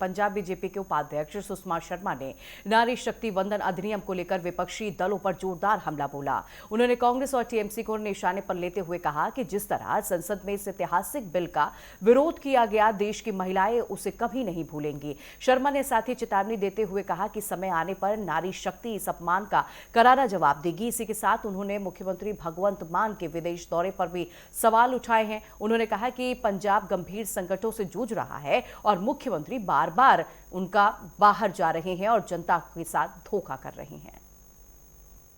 Punjab BJP के उपाध्यक्ष सुषमा शर्मा ने नारी शक्ति वंदन अधिनियम को लेकर विपक्षी दलों पर जोरदार हमला बोला। उन्होंने कांग्रेस और टीएमसी को निशाने पर लेते हुए कहा कि जिस तरह संसद में इस ऐतिहासिक बिल का विरोध किया गया, देश की महिलाएं उसे कभी नहीं भूलेंगी। शर्मा ने साथ ही चेतावनी देते हुए कहा कि समय आने पर नारी शक्ति इस अपमान का करारा जवाब देगी। इसी के साथ उन्होंने मुख्यमंत्री भगवंत मान के विदेश दौरे पर भी सवाल उठाए हैं। उन्होंने कहा कि पंजाब गंभीर संकटों से जूझ रहा है और मुख्यमंत्री बार उनका बाहर जा रहे हैं और जनता के साथ धोखा कर रहे हैं।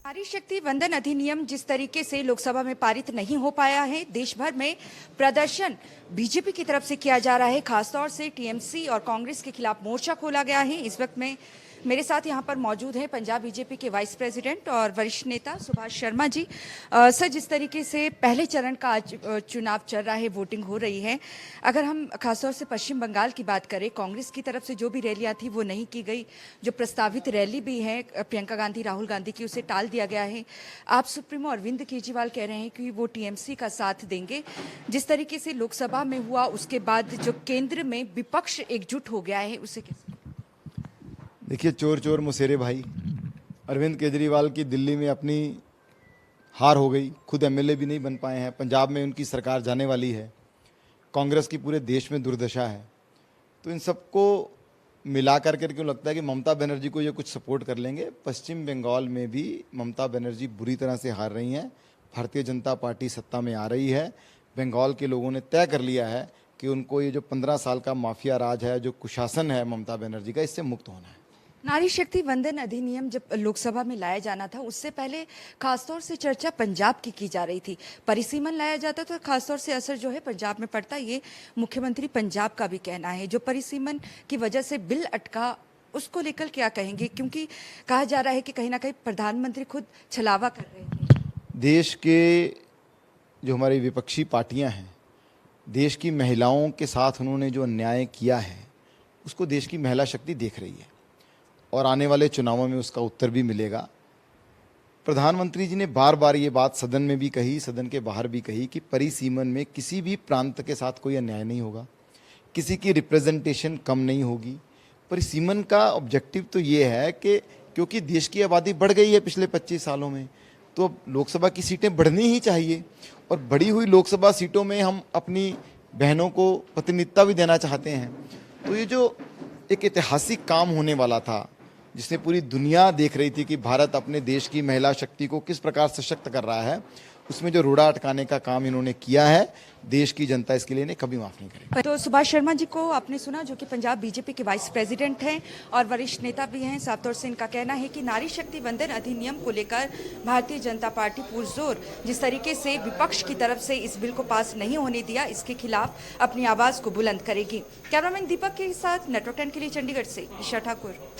नारी शक्ति वंदन अधिनियम जिस तरीके से लोकसभा में पारित नहीं हो पाया है, देश भर में प्रदर्शन बीजेपी की तरफ से किया जा रहा है। खासतौर से टीएमसी और कांग्रेस के खिलाफ मोर्चा खोला गया है। इस वक्त में मेरे साथ यहाँ पर मौजूद हैं पंजाब बीजेपी के वाइस प्रेसिडेंट और वरिष्ठ नेता सुभाष शर्मा जी। सर, जिस तरीके से पहले चरण का आज चुनाव चल रहा है, वोटिंग हो रही है, अगर हम खासतौर से पश्चिम बंगाल की बात करें, कांग्रेस की तरफ से जो भी रैलियां थी वो नहीं की गई। जो प्रस्तावित रैली भी है प्रियंका गांधी राहुल गांधी की, उसे टाल दिया गया है। आप सुप्रीमो अरविंद केजरीवाल कह रहे हैं कि वो टीएमसी का साथ देंगे। जिस तरीके से लोकसभा में हुआ, उसके बाद जो केंद्र में विपक्ष एकजुट हो गया है, उसे कैसे? देखिए, चोर चोर मुसेरे भाई, अरविंद केजरीवाल की दिल्ली में अपनी हार हो गई, खुद एमएलए भी नहीं बन पाए हैं। पंजाब में उनकी सरकार जाने वाली है। कांग्रेस की पूरे देश में दुर्दशा है। तो इन सबको मिला करके क्यों लगता है कि ममता बनर्जी को ये कुछ सपोर्ट कर लेंगे? पश्चिम बंगाल में भी ममता बनर्जी बुरी तरह से हार रही हैं। भारतीय जनता पार्टी सत्ता में आ रही है। बंगाल के लोगों ने तय कर लिया है कि उनको ये जो 15 साल का माफिया राज है, जो कुशासन है ममता बनर्जी का, इससे मुक्त होना है। नारी शक्ति वंदन अधिनियम जब लोकसभा में लाया जाना था, उससे पहले खासतौर से चर्चा पंजाब की जा रही थी। परिसीमन लाया जाता तो खासतौर से असर जो है पंजाब में पड़ता, ये मुख्यमंत्री पंजाब का भी कहना है। जो परिसीमन की वजह से बिल अटका, उसको लेकर क्या कहेंगे? क्योंकि कहा जा रहा है कि कहीं ना कहीं प्रधानमंत्री खुद छलावा कर रहे हैं। देश के जो हमारी विपक्षी पार्टियां हैं, देश की महिलाओं के साथ उन्होंने जो अन्याय किया है, उसको देश की महिला शक्ति देख रही है और आने वाले चुनावों में उसका उत्तर भी मिलेगा। प्रधानमंत्री जी ने बार बार ये बात सदन में भी कही, सदन के बाहर भी कही कि परिसीमन में किसी भी प्रांत के साथ कोई अन्याय नहीं होगा, किसी की रिप्रेजेंटेशन कम नहीं होगी। परिसीमन का ऑब्जेक्टिव तो ये है कि क्योंकि देश की आबादी बढ़ गई है पिछले 25 सालों में, तो अब लोकसभा की सीटें बढ़नी ही चाहिए और बढ़ी हुई लोकसभा सीटों में हम अपनी बहनों को प्रतिनिधित्व भी देना चाहते हैं। तो ये जो एक ऐतिहासिक काम होने वाला था, जिसने पूरी दुनिया देख रही थी कि भारत अपने देश की महिला शक्ति को किस प्रकार सशक्त कर रहा है, उसमें जो रोड़ा अटकाने का काम इन्होंने किया है, देश की जनता इसके लिए इन्हें कभी माफ नहीं करेगी। तो सुभाष शर्मा जी को आपने सुना, जो कि पंजाब बीजेपी के वाइस प्रेसिडेंट हैं और वरिष्ठ नेता भी हैं। साफ तौर से इनका कहना है कि नारी शक्ति वंदन अधिनियम को लेकर भारतीय जनता पार्टी पुरजोर जिस तरीके से विपक्ष की तरफ से इस बिल को पास नहीं होने दिया, इसके खिलाफ अपनी आवाज को बुलंद करेगी। कैमरामैन दीपक के साथ नेटवर्क 10 के लिए चंडीगढ़ से ईशा ठाकुर।